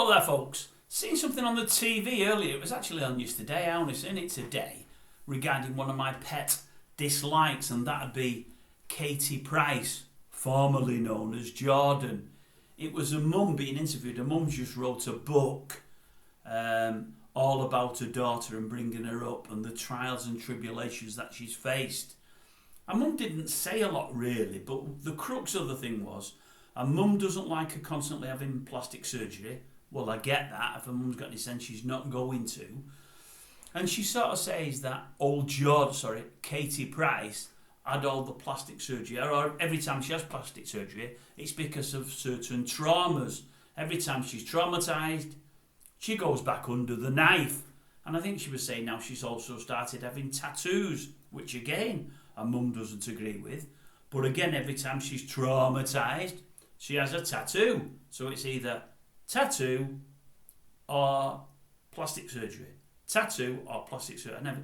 Hello there, folks. Seen something on the TV earlier. It was actually on yesterday. I only seen it today regarding one of my pet dislikes, and that'd be Katie Price, formerly known as Jordan. It was a mum being interviewed. A mum just wrote a book all about her daughter and bringing her up and the trials and tribulations that she's faced. A mum didn't say a lot really, but the crux of the thing was a mum doesn't like her constantly having plastic surgery. Well, I get that. If a mum's got any sense, she's not going to. And she sort of says that Katie Price had all the plastic surgery, or every time she has plastic surgery, it's because of certain traumas. Every time she's traumatised, she goes back under the knife. And I think she was saying now she's also started having tattoos, which again, a mum doesn't agree with. But again, every time she's traumatised, she has a tattoo. So it's either tattoo or plastic surgery. Tattoo or plastic surgery.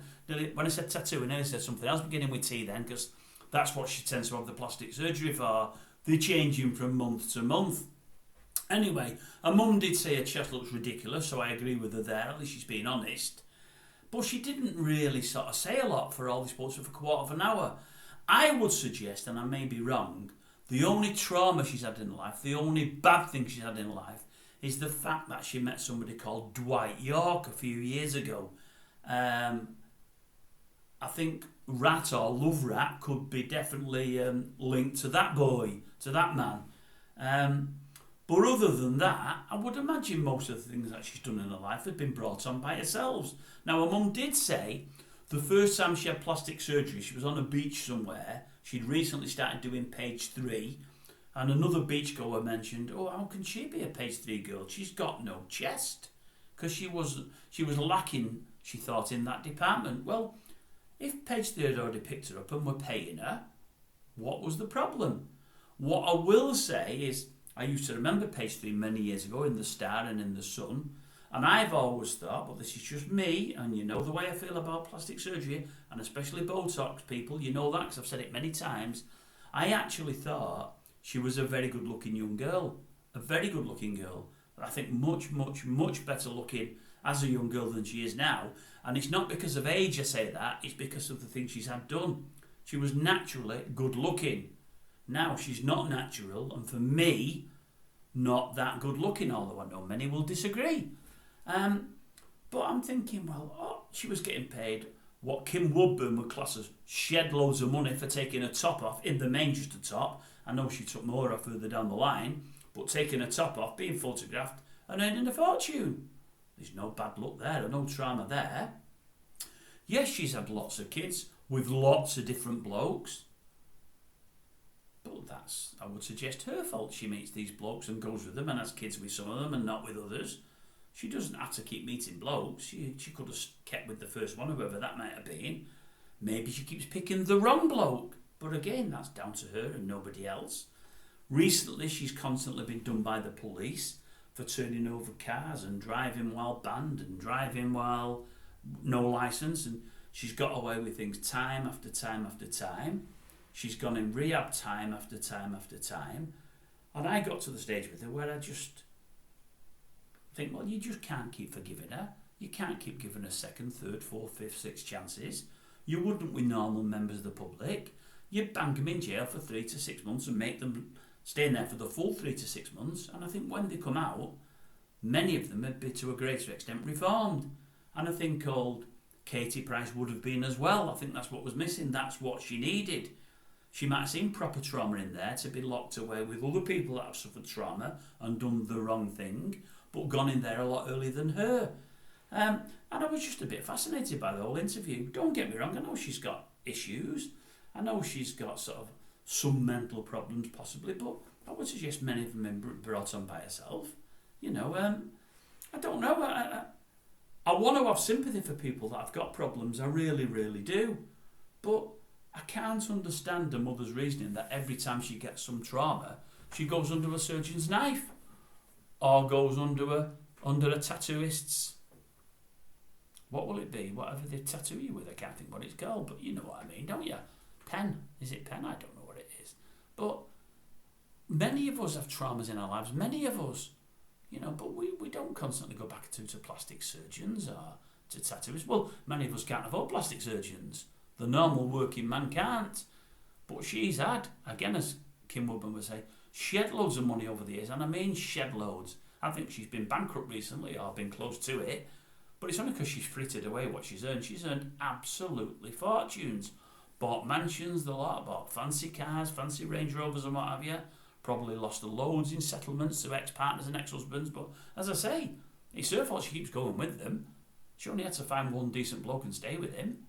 When I said tattoo, I nearly said something else beginning with T then, because that's what she tends to have the plastic surgery for. They're changing from month to month. Anyway, a mum did say her chest looks ridiculous, so I agree with her there. At least she's being honest. But she didn't really sort of say a lot for all this posts for a quarter of an hour. I would suggest, and I may be wrong, the only trauma she's had in life, the only bad thing she's had in life, is the fact that she met somebody called Dwight York a few years ago. I think Rat or Love Rat could be definitely linked to that boy, to that man. But other than that, I would imagine most of the things that she's done in her life have been brought on by herself. Now, her mum did say the first time she had plastic surgery, she was on a beach somewhere. She'd recently started doing page 3. And another beachgoer mentioned, oh, how can she be a page 3 girl? She's got no chest. Because she was lacking, she thought, in that department. Well, if page 3 had already picked her up and were paying her, what was the problem? What I will say is, I used to remember page 3 many years ago in the Star and in the Sun, and I've always thought, well, this is just me, and you know the way I feel about plastic surgery, and especially Botox people, you know that because I've said it many times. I actually thought she was a very good-looking young girl, a very good-looking girl. I think much, much, much better looking as a young girl than she is now. And it's not because of age I say that, it's because of the things she's had done. She was naturally good-looking. Now she's not natural, and for me, not that good-looking, although I know many will disagree. But I'm thinking, well, she was getting paid what Kim Woodburn would class as shed loads of money for taking her top off, in the main just a top. I know she took more off further down the line, but taking her top off, being photographed and earning a fortune. There's no bad luck there, or no trauma there. Yes, she's had lots of kids with lots of different blokes. But that's, I would suggest, her fault. She meets these blokes and goes with them and has kids with some of them and not with others. She doesn't have to keep meeting blokes. She could have kept with the first one, whoever that might have been. Maybe she keeps picking the wrong bloke. But again, that's down to her and nobody else. Recently, she's constantly been done by the police for turning over cars and driving while banned and driving while no licence. And she's got away with things time after time after time. She's gone in rehab time after time after time. And I got to the stage with her where I just think, well, you just can't keep forgiving her. You can't keep giving her second, third, fourth, fifth, sixth chances. You wouldn't with normal members of the public. You'd bang them in jail for 3 to 6 months and make them stay in there for the full 3 to 6 months. And I think when they come out, many of them would be to a greater extent reformed. And I think old Katie Price would have been as well. I think that's what was missing. That's what she needed. She might have seen proper trauma in there to be locked away with other people that have suffered trauma and done the wrong thing, but gone in there a lot earlier than her. And I was just a bit fascinated by the whole interview. Don't get me wrong, I know she's got issues. I know she's got sort of some mental problems possibly, but I would suggest many of them have been brought on by herself. You know, I don't know. I want to have sympathy for people that have got problems. I really, really do. But I can't understand a mother's reasoning that every time she gets some trauma, she goes under a surgeon's knife or goes under a tattooist's. What will it be? Whatever they tattoo you with, I can't think what it's called, but you know what I mean, don't you? Pen. Is it pen? I don't know what it is. But many of us have traumas in our lives. Many of us. You know, but we don't constantly go back to plastic surgeons or to tattooists. Well, many of us can't afford plastic surgeons. The normal working man can't. But she's had, again, as Kim Woodburn would say, shed loads of money over the years, and I mean shed loads. I think she's been bankrupt recently or been close to it, but it's only because she's frittered away what she's earned. She's earned absolutely fortunes. Bought mansions, the lot, bought fancy cars, fancy Range Rovers and what have you. Probably lost loads in settlements to ex-partners and ex-husbands, but as I say, it's her fault she keeps going with them. She only had to find one decent bloke and stay with him.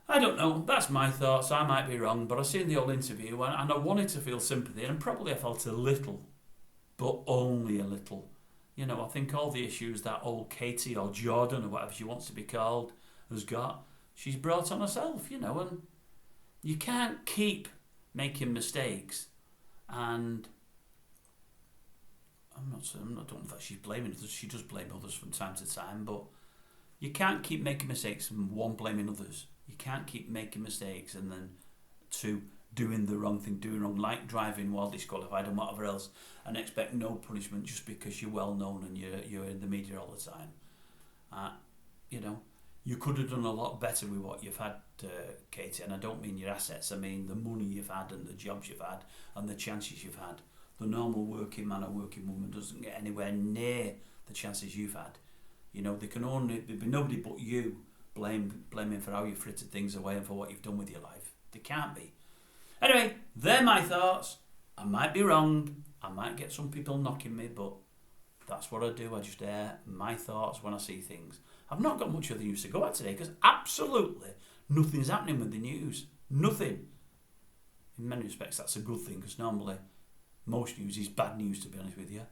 I don't know, that's my thoughts, I might be wrong, but I seen the old interview and I wanted to feel sympathy, and probably I felt a little, but only a little. You know, I think all the issues that old Katie or Jordan or whatever she wants to be called has got, she's brought on herself, you know, and you can't keep making mistakes. And I don't know if she's blaming others, she does blame others from time to time, but you can't keep making mistakes and one blaming others. You can't keep making mistakes and then two doing the wrong thing, doing wrong, like driving while disqualified and whatever else, and expect no punishment just because you're well known and you're in the media all the time. You know, you could have done a lot better with what you've had, Katie, and I don't mean your assets, I mean the money you've had and the jobs you've had and the chances you've had. The normal working man or working woman doesn't get anywhere near the chances you've had. You know, there'd be nobody but you blaming for how you frittered things away and for what you've done with your life. There can't be. Anyway, they're my thoughts. I might be wrong. I might get some people knocking me, but that's what I do. I just air my thoughts when I see things. I've not got much of the news to go at today because absolutely nothing's happening with the news. Nothing. In many respects, that's a good thing because normally most news is bad news, to be honest with you.